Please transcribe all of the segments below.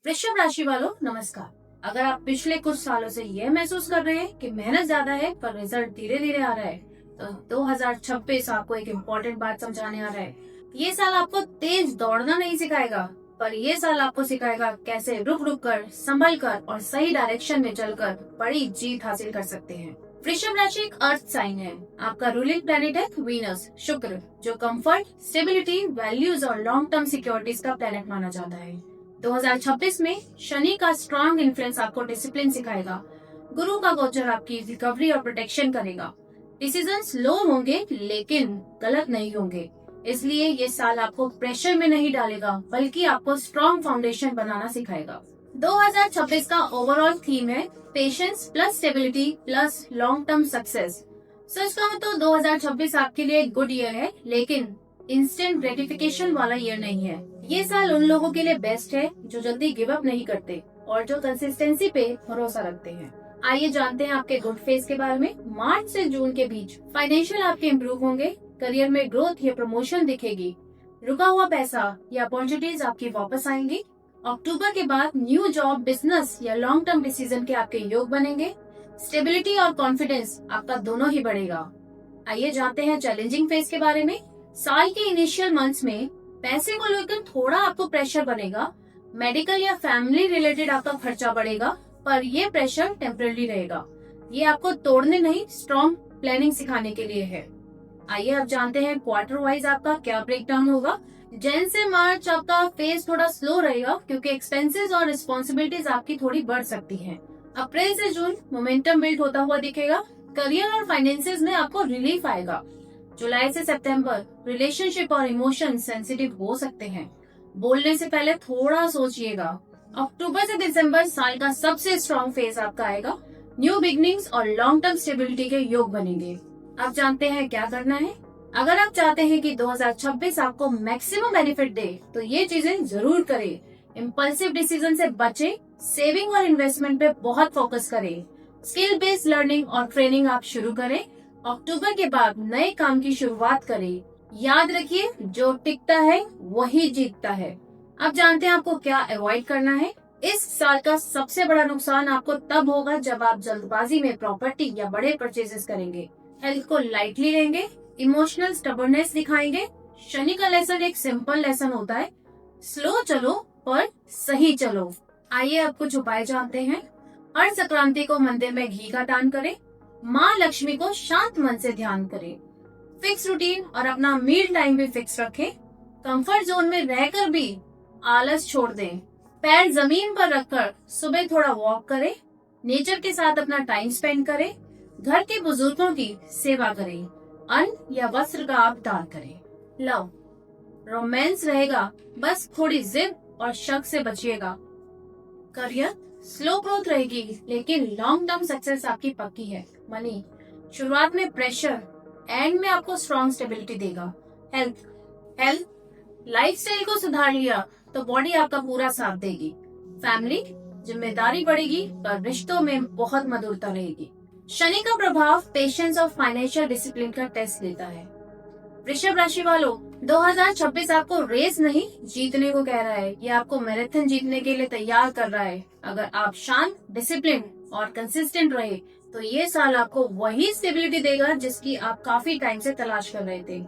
वृषभ राशि वालों नमस्कार। अगर आप पिछले कुछ सालों से ये महसूस कर रहे हैं कि मेहनत ज्यादा है पर रिजल्ट धीरे धीरे आ रहा है, तो 2026 आपको एक इम्पोर्टेंट बात समझाने आ रहा है। ये साल आपको तेज दौड़ना नहीं सिखाएगा, पर ये साल आपको सिखाएगा कैसे रुक रुक कर, संभल कर और सही डायरेक्शन में चलकर बड़ी जीत हासिल कर सकते हैं। वृषभ राशि एक अर्थ साइन है। आपका रूलिंग प्लेनेट है वीनस शुक्र, जो कंफर्ट, स्टेबिलिटी, वैल्यूज और लॉन्ग टर्म सिक्योरिटीज का प्लेनेट माना जाता है। 2026 में शनि का स्ट्रॉन्ग इन्फ्लुएंस आपको डिसिप्लिन सिखाएगा। गुरु का गोचर आपकी रिकवरी और प्रोटेक्शन करेगा। डिसीजन स्लो होंगे लेकिन गलत नहीं होंगे, इसलिए ये साल आपको प्रेशर में नहीं डालेगा बल्कि आपको स्ट्रॉन्ग फाउंडेशन बनाना सिखाएगा। 2026 का ओवरऑल थीम है patience plus stability plus long term success. सच कहूँ तो 2026 आपके लिए एक गुड ईयर है, लेकिन इंस्टेंट ग्रेटिफिकेशन वाला ईयर नहीं है। ये साल उन लोगों के लिए बेस्ट है जो जल्दी गिव अप नहीं करते और जो कंसिस्टेंसी पे भरोसा रखते हैं। आइए जानते हैं आपके गुड फेज के बारे में। मार्च से जून के बीच फाइनेंशियल आपके इम्प्रूव होंगे, करियर में ग्रोथ या प्रमोशन दिखेगी, रुका हुआ पैसा या अपॉर्चुनिटीज आपकी वापस आएंगी। अक्टूबर के बाद न्यू जॉब, बिजनेस या लॉन्ग टर्म डिसीजन के आपके योग बनेंगे। स्टेबिलिटी और कॉन्फिडेंस आपका दोनों ही बढ़ेगा। आइए जानते हैं चैलेंजिंग फेज के बारे में। साल के इनिशियल मंथ्स में पैसे को लेकर थोड़ा आपको प्रेशर बनेगा। मेडिकल या फैमिली रिलेटेड आपका खर्चा बढ़ेगा, पर ये प्रेशर टेम्पररी रहेगा। ये आपको तोड़ने नहीं, स्ट्रॉन्ग प्लानिंग सिखाने के लिए है। आइए अब जानते हैं क्वार्टर वाइज आपका क्या ब्रेकडाउन होगा। जैन से मार्च आपका फेज थोड़ा स्लो रहेगा क्योंकि एक्सपेंसेस और रिस्पॉन्सिबिलिटीज आपकी थोड़ी बढ़ सकती हैं। अप्रैल से जून मोमेंटम बिल्ड होता हुआ दिखेगा। करियर और फाइनेंसेस में आपको रिलीफ आएगा। जुलाई से सितंबर रिलेशनशिप और इमोशन सेंसिटिव हो सकते हैं, बोलने से पहले थोड़ा सोचिएगा। अक्टूबर से दिसंबर साल का सबसे स्ट्रॉन्ग फेज आपका आएगा। न्यू बिगनिंग्स और लॉन्ग टर्म स्टेबिलिटी के योग बनेंगे। अब जानते हैं क्या करना है। अगर आप चाहते हैं कि 2026 आपको मैक्सिमम बेनिफिट दे तो ये चीजें जरूर करें। इम्पल्सिव डिसीजन से बचें, सेविंग और इन्वेस्टमेंट पे बहुत फोकस करें। स्किल बेस्ड लर्निंग और ट्रेनिंग आप शुरू करें। अक्टूबर के बाद नए काम की शुरुआत करें। याद रखिए, जो टिकता है वही जीतता है। अब जानते हैं आपको क्या अवॉइड करना है। इस साल का सबसे बड़ा नुकसान आपको तब होगा जब आप जल्दबाजी में प्रॉपर्टी या बड़े परचेजेस करेंगे। हेल्थ को लाइटली लेंगे, इमोशनल स्टबर्नेस दिखाएंगे। शनि का लेसन एक सिंपल लेसन होता है, स्लो चलो पर सही चलो। आइए अब कुछ उपाय जानते हैं। हर संक्रांति को मंदिर में घी का दान करें। माँ लक्ष्मी को शांत मन से ध्यान करें। फिक्स रूटीन और अपना मील टाइम भी फिक्स रखें। कंफर्ट जोन में रहकर भी आलस छोड़ दें। पैर जमीन पर रखकर सुबह थोड़ा वॉक करें। नेचर के साथ अपना टाइम स्पेंड करें। घर के बुजुर्गों की सेवा करें। अन्न या वस्त्र का आप दान करें। लव, रोमांस रहेगा, बस थोड़ी जिद और शक से बचिएगा। करियर, स्लो ग्रोथ रहेगी लेकिन लॉन्ग टर्म सक्सेस आपकी पक्की है। मनी, शुरुआत में प्रेशर, एंड में आपको स्ट्रॉन्ग स्टेबिलिटी देगा। हेल्थ, लाइफस्टाइल को सुधार लिया तो बॉडी आपका पूरा साथ देगी। फैमिली, जिम्मेदारी बढ़ेगी पर रिश्तों में बहुत मधुरता रहेगी। शनि का प्रभाव पेशेंस और फाइनेंशियल डिसिप्लिन का टेस्ट लेता है। वृषभ राशि वालों, 2026 आपको रेस नहीं जीतने को कह रहा है, ये आपको मैराथन जीतने के लिए तैयार कर रहा है। अगर आप शांत, डिसिप्लिन और कंसिस्टेंट रहे तो ये साल आपको वही स्टेबिलिटी देगा जिसकी आप काफी टाइम से तलाश कर रहे थे।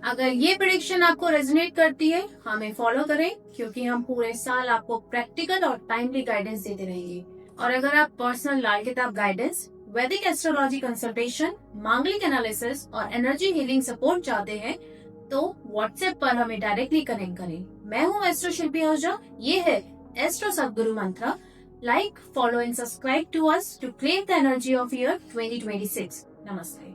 अगर ये प्रेडिक्शन आपको रेजोनेट करती है, हमें फॉलो करें क्योंकि हम पूरे साल आपको प्रैक्टिकल और टाइमली गाइडेंस देते रहेंगे। और अगर आप पर्सनल लाल किताब गाइडेंस, वैदिक एस्ट्रोलॉजी कंसल्टेशन, मांगलिक एनालिसिस और एनर्जी हीलिंग सपोर्ट चाहते हैं तो व्हाट्सएप पर हमें डायरेक्टली कनेक्ट करें। मैं हूँ एस्ट्रो शिल्पी आहूजा। ये है एस्ट्रो सद्गुरु मंत्र। Like, follow and subscribe to us to claim the energy of year 2026. Namaste.